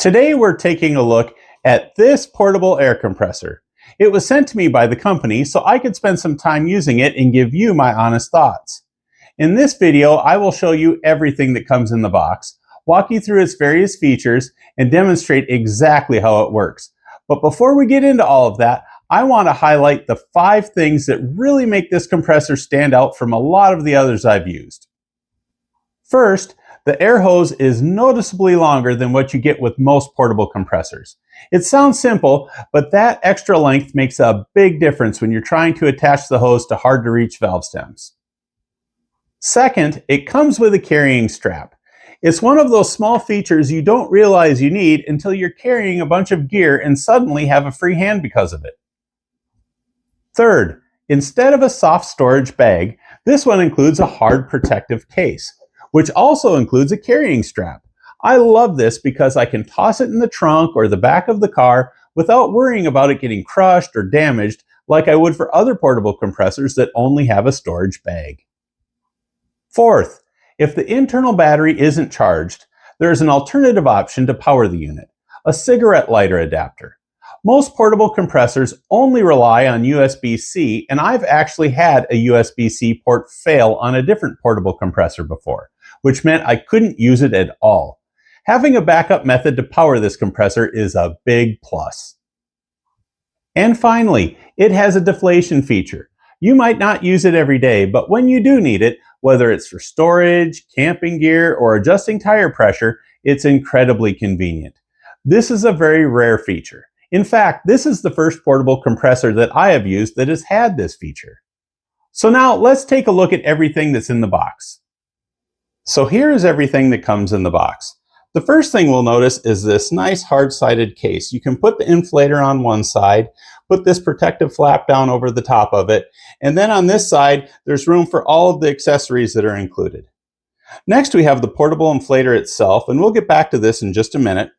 Today we're taking a look at this portable air compressor. It was sent to me by the company so I could spend some time using it and give you my honest thoughts. In this video, I will show you everything that comes in the box, walk you through its various features, and demonstrate exactly how it works. But before we get into all of that, I want to highlight the 5 things that really make this compressor stand out from a lot of the others I've used. First, the air hose is noticeably longer than what you get with most portable compressors. It sounds simple, but that extra length makes a big difference when you're trying to attach the hose to hard-to-reach valve stems. Second, it comes with a carrying strap. It's one of those small features you don't realize you need until you're carrying a bunch of gear and suddenly have a free hand because of it. Third, instead of a soft storage bag, this one includes a hard protective case, which also includes a carrying strap. I love this because I can toss it in the trunk or the back of the car without worrying about it getting crushed or damaged like I would for other portable compressors that only have a storage bag. Fourth, if the internal battery isn't charged, there is an alternative option to power the unit, a cigarette lighter adapter. Most portable compressors only rely on USB-C, and I've actually had a USB-C port fail on a different portable compressor before, which meant I couldn't use it at all. Having a backup method to power this compressor is a big plus. And finally, it has a deflation feature. You might not use it every day, but when you do need it, whether it's for storage, camping gear, or adjusting tire pressure, it's incredibly convenient. This is a very rare feature. In fact, this is the first portable compressor that I have used that has had this feature. So now let's take a look at everything that's in the box. So here is everything that comes in the box. The first thing we'll notice is this nice hard-sided case. You can put the inflator on one side, put this protective flap down over the top of it, and then on this side, there's room for all of the accessories that are included. Next, we have the portable inflator itself, and we'll get back to this in just a minute.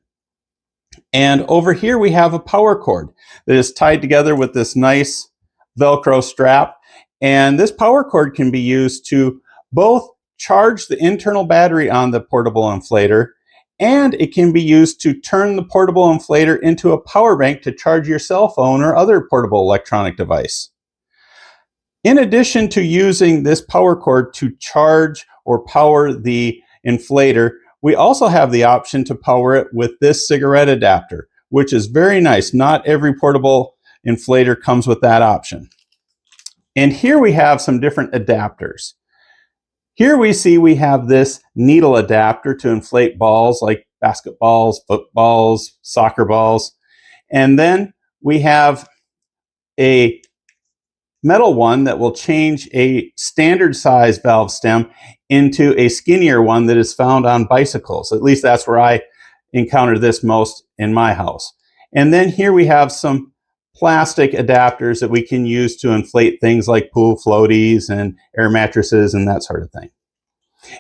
And over here, we have a power cord that is tied together with this nice Velcro strap. And this power cord can be used to both charge the internal battery on the portable inflator, and it can be used to turn the portable inflator into a power bank to charge your cell phone or other portable electronic device. In addition to using this power cord to charge or power the inflator, we also have the option to power it with this cigarette adapter, which is very nice. Not every portable inflator comes with that option. And here we have some different adapters. Here we see we have this needle adapter to inflate balls like basketballs, footballs, soccer balls. And then we have a metal one that will change a standard size valve stem into a skinnier one that is found on bicycles. At least that's where I encounter this most in my house. And then here we have some plastic adapters that we can use to inflate things like pool floaties and air mattresses and that sort of thing.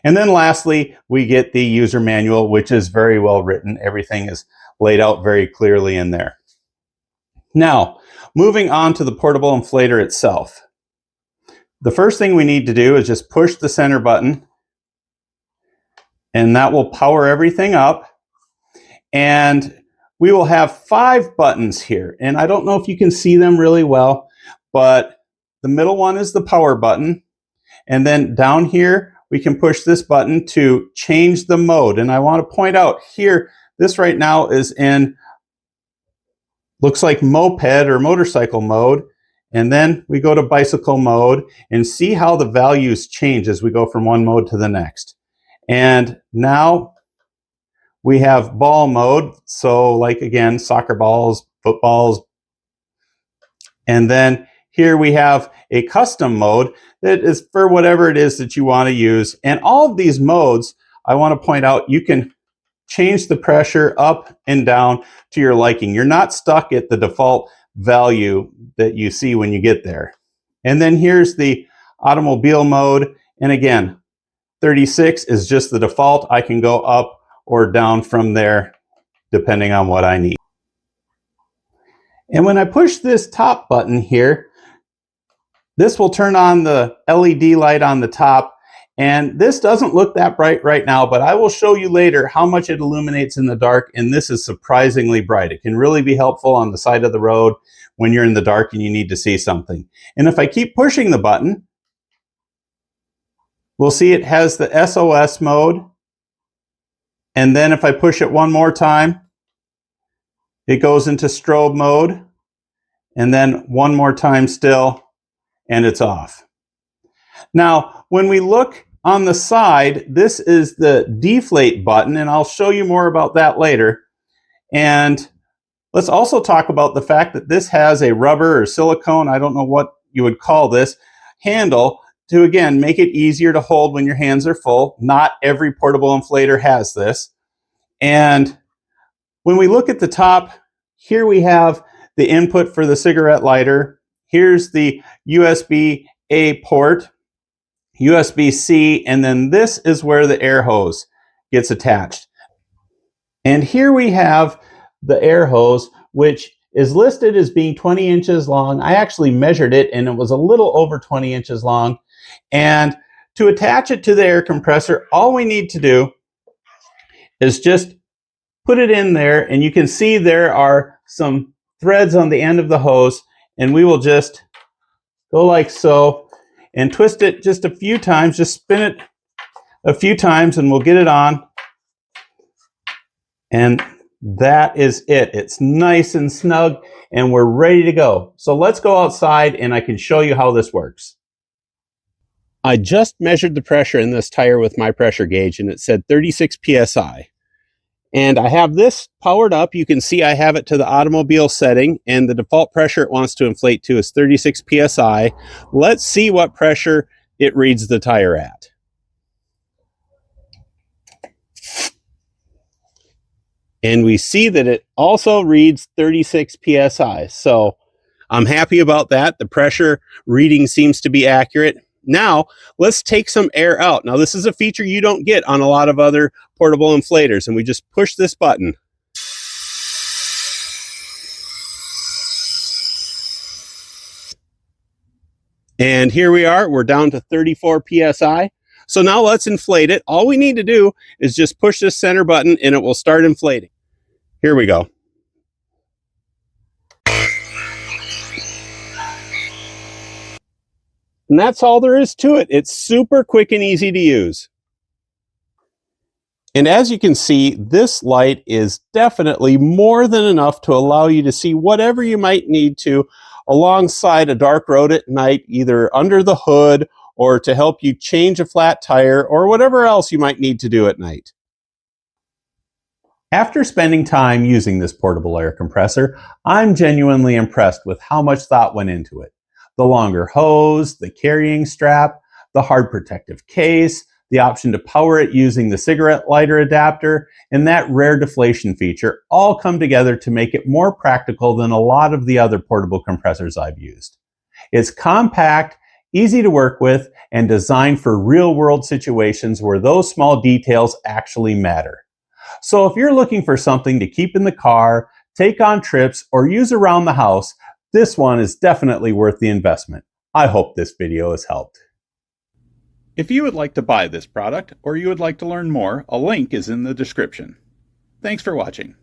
And then lastly, we get the user manual, which is very well written. Everything is laid out very clearly in there. Now, moving on to the portable inflator itself. The first thing we need to do is just push the center button, and that will power everything up. And we will have 5 buttons here, and I don't know if you can see them really well, but the middle one is the power button, and then down here we can push this button to change the mode. And I want to point out here, this right now is in, looks like moped or motorcycle mode, and then we go to bicycle mode and see how the values change as we go from one mode to the next. And now we have ball mode, so like again, soccer balls, footballs. And then here we have a custom mode that is for whatever it is that you want to use. And all of these modes, I want to point out, you can change the pressure up and down to your liking. You're not stuck at the default value that you see when you get there. And then here's the automobile mode. And again, 36 is just the default. I can go up or down from there depending on what I need. And when I push this top button here, this will turn on the LED light on the top, And this doesn't look that bright right now, but I will show you later how much it illuminates in the dark, and this is surprisingly bright. It can really be helpful on the side of the road when you're in the dark and you need to see something. And if I keep pushing the button, we'll see it has the SOS mode. And then if I push it one more time, it goes into strobe mode. And then one more time still, and it's off. Now, when we look on the side, this is the deflate button, and I'll show you more about that later. And let's also talk about the fact that this has a rubber or silicone, I don't know what you would call this, handle to, again, make it easier to hold when your hands are full. Not every portable inflator has this. And when we look at the top, here we have the input for the cigarette lighter. Here's the USB-A port, USB-C, and then this is where the air hose gets attached. And here we have the air hose, which is listed as being 20 inches long. I actually measured it, and it was a little over 20 inches long. And to attach it to the air compressor, all we need to do is just put it in there, and you can see there are some threads on the end of the hose, and we will just go like so and twist it just a few times, just spin it a few times, and we'll get it on. And that is it. It's nice and snug, and we're ready to go. So let's go outside, and I can show you how this works. I just measured the pressure in this tire with my pressure gauge, and it said 36 psi. And I have this powered up. You can see I have it to the automobile setting, and the default pressure it wants to inflate to is 36 psi. Let's see what pressure it reads the tire at. And we see that it also reads 36 psi. So I'm happy about that. The pressure reading seems to be accurate. Now, let's take some air out. Now, this is a feature you don't get on a lot of other portable inflators, and we just push this button. And here we are. We're down to 34 psi. So now let's inflate it. All we need to do is just push this center button, and it will start inflating. Here we go. And that's all there is to it. It's super quick and easy to use. And as you can see, this light is definitely more than enough to allow you to see whatever you might need to alongside a dark road at night, either under the hood or to help you change a flat tire or whatever else you might need to do at night. After spending time using this portable air compressor, I'm genuinely impressed with how much thought went into it. The longer hose, the carrying strap, the hard protective case, the option to power it using the cigarette lighter adapter, and that rare deflation feature all come together to make it more practical than a lot of the other portable compressors I've used. It's compact, easy to work with, and designed for real-world situations where those small details actually matter. So if you're looking for something to keep in the car, take on trips, or use around the house, this one is definitely worth the investment. I hope this video has helped. If you would like to buy this product or you would like to learn more, a link is in the description. Thanks for watching.